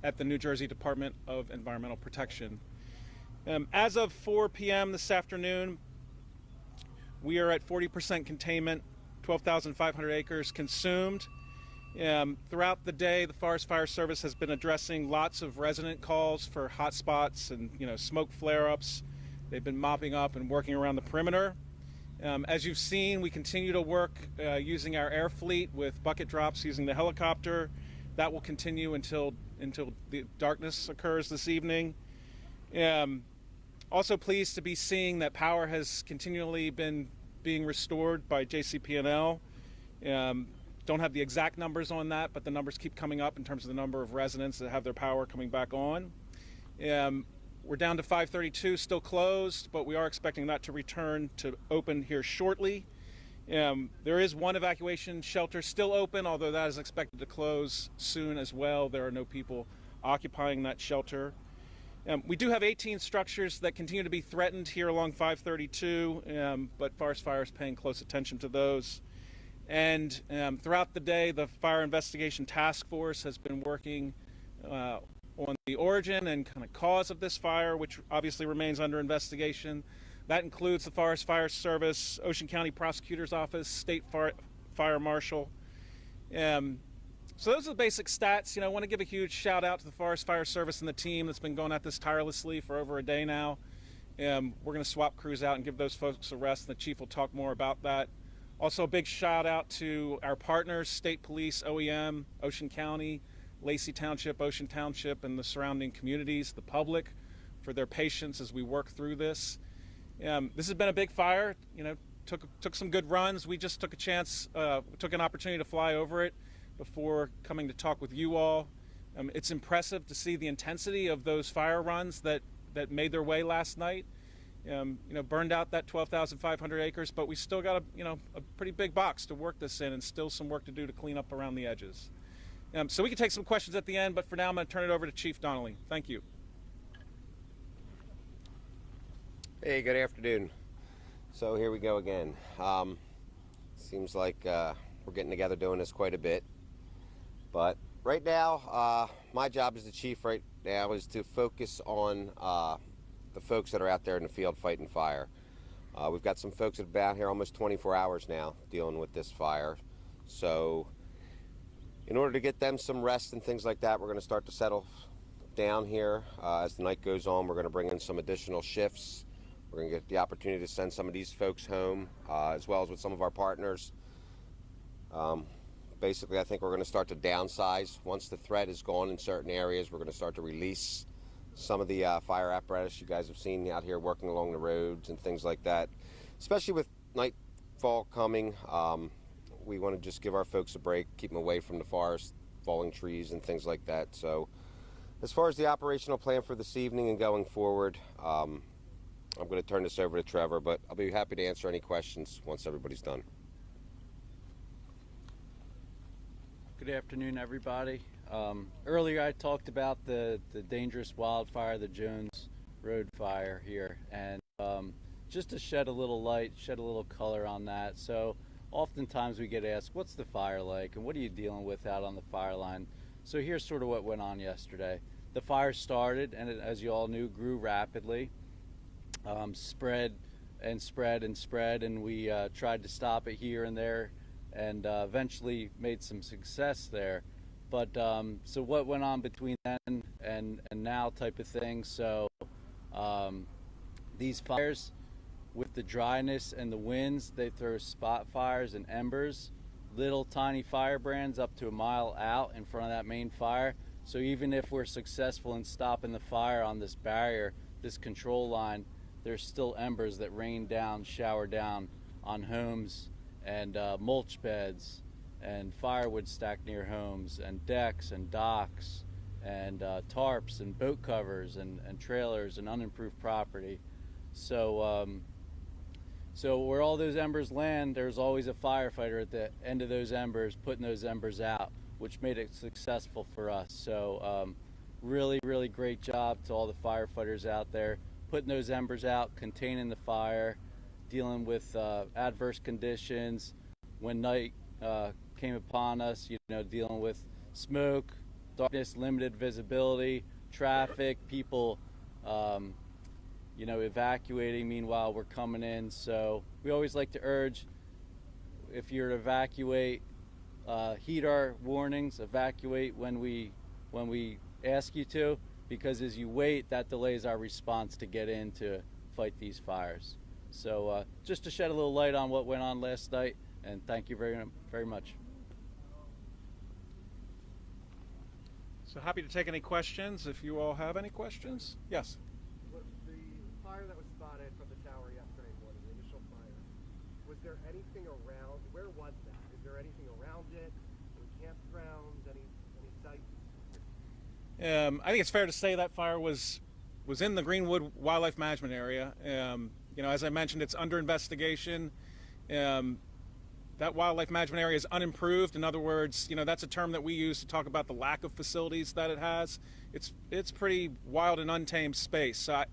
at the New Jersey Department of Environmental Protection. As of 4 p.m. this afternoon, we are at 40% containment, 12,500 acres consumed. Throughout the day, the Forest Fire Service has been addressing lots of resident calls for hot spots and smoke flare-ups. They've been mopping up and working around the perimeter. As you've seen, we continue to work using our air fleet with bucket drops using the helicopter. That will continue until the darkness occurs this evening. Also pleased to be seeing that power has continually been being restored by JCP&L. Don't have the exact numbers on that, but the numbers keep coming up in terms of the number of residents that have their power coming back on. We're down to 532, still closed, but we are expecting that to return to open here shortly. There is one evacuation shelter still open, although that is expected to close soon as well. There are no people occupying that shelter. We do have 18 structures that continue to be threatened here along 532, but Forest Fire is paying close attention to those. And throughout the day, the Fire Investigation Task Force has been working on the origin and kind of cause of this fire, which obviously remains under investigation. That includes the Forest Fire Service, Ocean County Prosecutor's Office, State Fire Marshal. So those are the basic stats. I want to give a huge shout out to the Forest Fire Service and the team that's been going at this tirelessly for over a day now. We're going to swap crews out and give those folks a rest, and the chief will talk more about that. Also, a big shout out to our partners, State Police, OEM, Ocean County, Lacey Township, Ocean Township, and the surrounding communities, the public, for their patience as we work through this. This has been a big fire. Took some good runs. We just took a chance, took an opportunity to fly over it before coming to talk with you all. It's impressive to see the intensity of those fire runs that made their way last night. Burned out that 12,500 acres, but we still got a pretty big box to work this in, and still some work to do to clean up around the edges. So we can take some questions at the end, but for now I'm going to turn it over to Chief Donnelly. Thank you. Hey, good afternoon. So here we go again. Seems like we're getting together doing this quite a bit. But right now, my job as the chief right now is to focus on the folks that are out there in the field fighting fire. We've got some folks that have been out here almost 24 hours now dealing with this fire. So in order to get them some rest and things like that, we're going to start to settle down here. As the night goes on, we're going to bring in some additional shifts. We're going to get the opportunity to send some of these folks home, as well as with some of our partners. Basically, I think we're going to start to downsize. Once the threat is gone in certain areas, we're going to start to release some of the fire apparatus you guys have seen out here working along the roads and things like that. Especially with nightfall coming, we want to just give our folks a break, keep them away from the forest, falling trees and things like that. So as far as the operational plan for this evening and going forward, I'm going to turn this over to Trevor, but I'll be happy to answer any questions once everybody's done. Good afternoon, everybody. Earlier I talked about the dangerous wildfire, the Jones Road fire here, and just to shed a little light, shed a little color on that. So oftentimes we get asked, what's the fire like and what are you dealing with out on the fire line? So here's sort of what went on yesterday. The fire started, and it, as you all knew, grew rapidly, spread and spread and spread, and we tried to stop it here and there, and eventually made some success there. But so what went on between then and now type of thing. So these fires, with the dryness and the winds, they throw spot fires and embers, little tiny firebrands up to a mile out in front of that main fire. So even if we're successful in stopping the fire on this barrier, this control line, there's still embers that rain down, shower down on homes and mulch beds and firewood stacked near homes and decks and docks and tarps and boat covers and trailers and unimproved property. So so where all those embers land, there's always a firefighter at the end of those embers putting those embers out, which made it successful for us. So really, really great job to all the firefighters out there, putting those embers out, containing the fire, dealing with adverse conditions. When night came upon us, dealing with smoke, darkness, limited visibility, traffic, people, evacuating. Meanwhile, we're coming in. So we always like to urge, if you're to evacuate, heed our warnings, evacuate when we ask you to, because as you wait, that delays our response to get in to fight these fires. So just to shed a little light on what went on last night, and thank you very, very much. So happy to take any questions if you all have any questions. Yes. The fire that was spotted from the tower yesterday morning, the initial fire, was there anything around? Where was that? Is there anything around it? Any campgrounds? Any sites? I think it's fair to say that fire was in the Greenwood Wildlife Management Area. As I mentioned, it's under investigation. That wildlife management area is unimproved. In other words, that's a term that we use to talk about the lack of facilities that it has. It's pretty wild and untamed space. So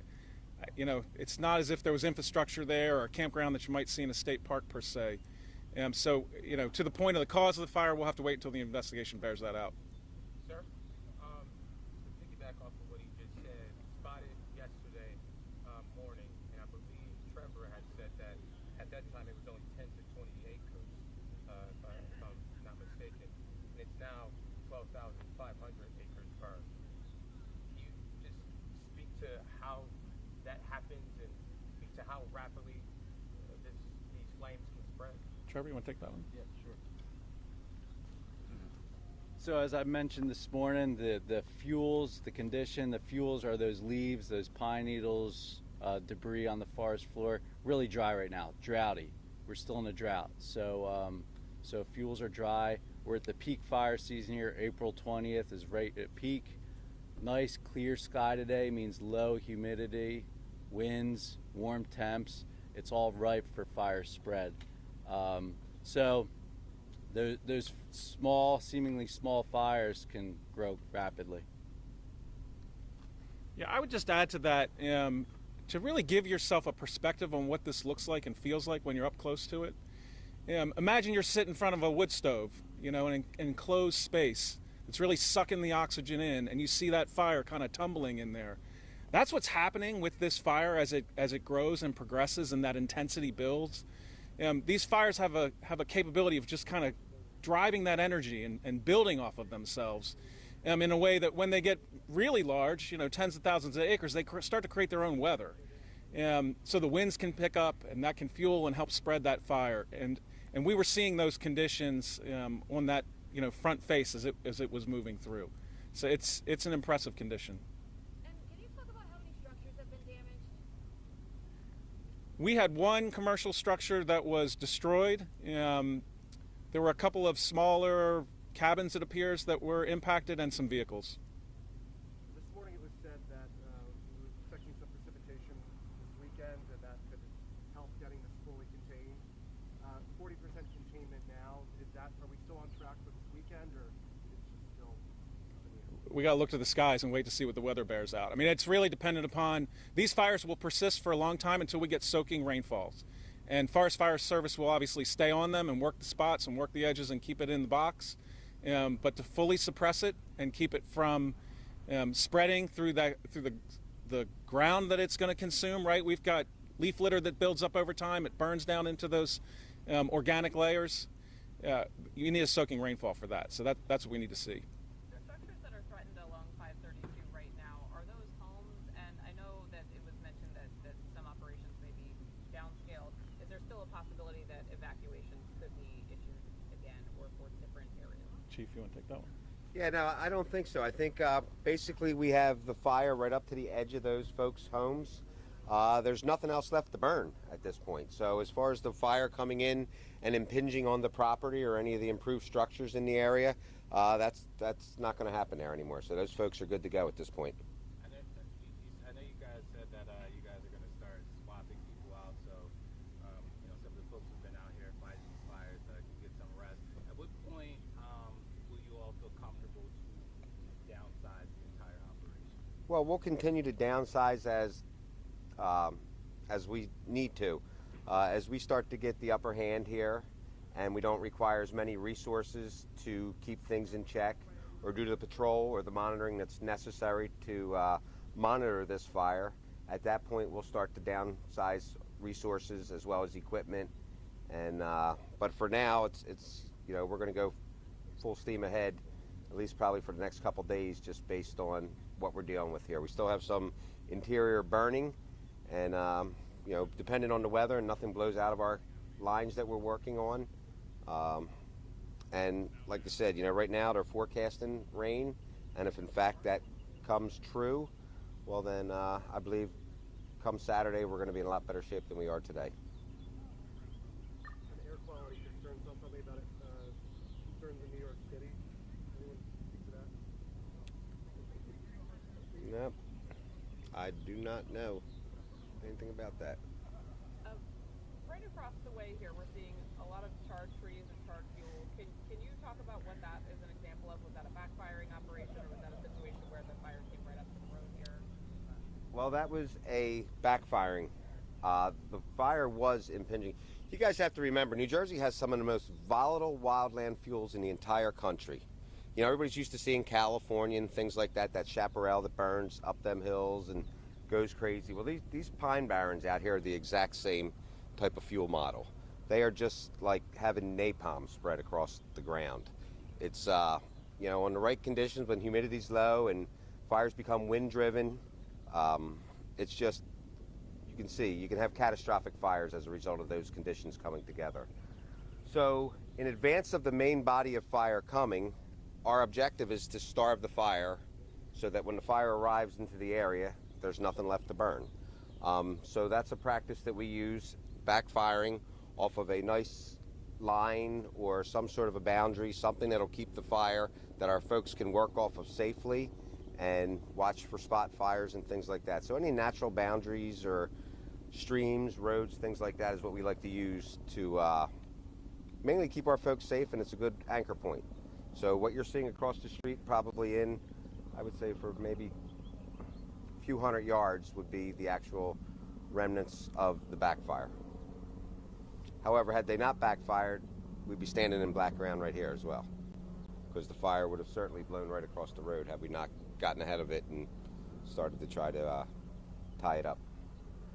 it's not as if there was infrastructure there or a campground that you might see in a state park per se. To the point of the cause of the fire, we'll have to wait until the investigation bears that out. Sir, to piggyback off of what he just said, spotted yesterday morning, and I believe Trevor had said that at that time it was only 10 to 20 acres, if I'm not mistaken, and it's now 12,500 acres burned. Can you just speak to how that happens and speak to how rapidly these flames can spread? Trevor, you want to take that one? Yeah, sure. So as I mentioned this morning, the fuels, the condition, the fuels are those leaves, those pine needles, debris on the forest floor. Really dry right now, droughty. We're still in a drought. So fuels are dry. We're at the peak fire season here. April 20th is right at peak. Nice clear sky today means low humidity, winds, warm temps. It's all ripe for fire spread. So those small, seemingly small fires can grow rapidly. Yeah, I would just add to that, to really give yourself a perspective on what this looks like and feels like when you're up close to it. Imagine you're sitting in front of a wood stove, in an enclosed space. It's really sucking the oxygen in, and you see that fire kind of tumbling in there. That's what's happening with this fire as it grows and progresses and that intensity builds. These fires have a capability of just kind of driving that energy and building off of themselves in a way that when they get really large, tens of thousands of acres, they start to create their own weather. So the winds can pick up, and that can fuel and help spread that fire. And we were seeing those conditions on that front face as it was moving through. So it's an impressive condition. And can you talk about how many structures have been damaged? We had one commercial structure that was destroyed. There were a couple of smaller cabins, it appears, that were impacted, and some vehicles. This morning it was said that we were expecting some precipitation this weekend, and that could help getting this fully contained. 40% containment now. Are we still on track for this weekend, or is it just still up in the air? We got to look to the skies and wait to see what the weather bears out. I mean, it's really dependent upon, these fires will persist for a long time until we get soaking rainfalls. And Forest Fire Service will obviously stay on them and work the spots and work the edges and keep it in the box. But to fully suppress it and keep it from spreading through the ground that it's going to consume, right? We've got leaf litter that builds up over time. It burns down into those organic layers. You need a soaking rainfall for that. So that's what we need to see. The structures that are threatened along 532 right now, are those homes? And I know that it was mentioned that some operations may be downscaled. Is there still a possibility that evacuations could be issued again or for different areas? Chief, you want to take that one? Yeah, no, I don't think so. I think basically we have the fire right up to the edge of those folks' homes. There's nothing else left to burn at this point. So as far as the fire coming in and impinging on the property or any of the improved structures in the area, that's not going to happen there anymore. So those folks are good to go at this point. I know you guys said that you guys are going to start swapping people out, so some of the folks who've been out here fighting these fires can get some rest. At what point will you all feel comfortable to downsize the entire operation? Well, we'll continue to downsize as we need to. As we start to get the upper hand here and we don't require as many resources to keep things in check, or due to the patrol or the monitoring that's necessary to monitor this fire, at that point we'll start to downsize resources as well as equipment. And but for now, it's we're going to go full steam ahead, at least probably for the next couple days, just based on what we're dealing with here. We still have some interior burning, and depending on the weather, and nothing blows out of our lines that we're working on. And like I said, right now they're forecasting rain, and if in fact that comes true, well then I believe come Saturday we're going to be in a lot better shape than we are today. And air quality concerns, tell me about it. Concerns in New York City. Anyone speak to that? No, I do not know anything about that. Right across the way here, we're seeing a lot of charred trees and charred fuel. Can you talk about what that is an example of? Was that a backfiring operation, or was that a situation where the fire came right up to the road here? Well, that was a backfiring. The fire was impinging. You guys have to remember, New Jersey has some of the most volatile wildland fuels in the entire country. Everybody's used to seeing California and things like that chaparral that burns up them hills and goes crazy. Well, these pine barrens out here are the exact same type of fuel model. They are just like having napalm spread across the ground. It's, on the right conditions, when humidity's low and fires become wind-driven, it's just, you can have catastrophic fires as a result of those conditions coming together. So in advance of the main body of fire coming, our objective is to starve the fire so that when the fire arrives into the area, there's nothing left to burn. So that's a practice that we use, backfiring off of a nice line or some sort of a boundary, something that'll keep the fire that our folks can work off of safely and watch for spot fires and things like that. So any natural boundaries or streams, roads, things like that is what we like to use to mainly keep our folks safe, and it's a good anchor point. So what you're seeing across the street, probably I would say for maybe a few hundred yards, would be the actual remnants of the backfire. However, had they not backfired, we'd be standing in black ground right here as well, because the fire would have certainly blown right across the road had we not gotten ahead of it and started to try to tie it up.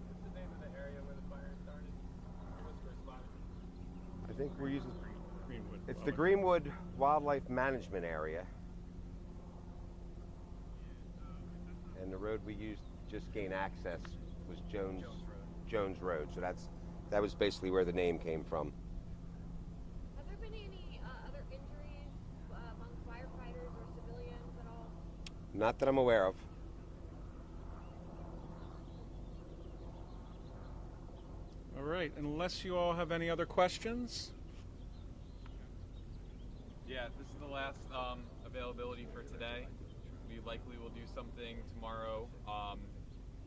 What's the name of the area where the fire started? Or was first spotted? I think we're using... Greenwood. It's the Greenwood Wildlife Management Area. And the road we used to just gain access was Jones Road. So that was basically where the name came from. Have there been any other injuries among firefighters or civilians at all? Not that I'm aware of. All right, unless you all have any other questions. Yeah, this is the last availability for today. We likely will do something tomorrow,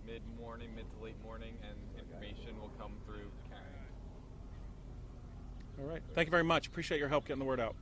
mid-morning, mid to late morning, and information will come through Karen. All right, thank you very much. Appreciate your help getting the word out.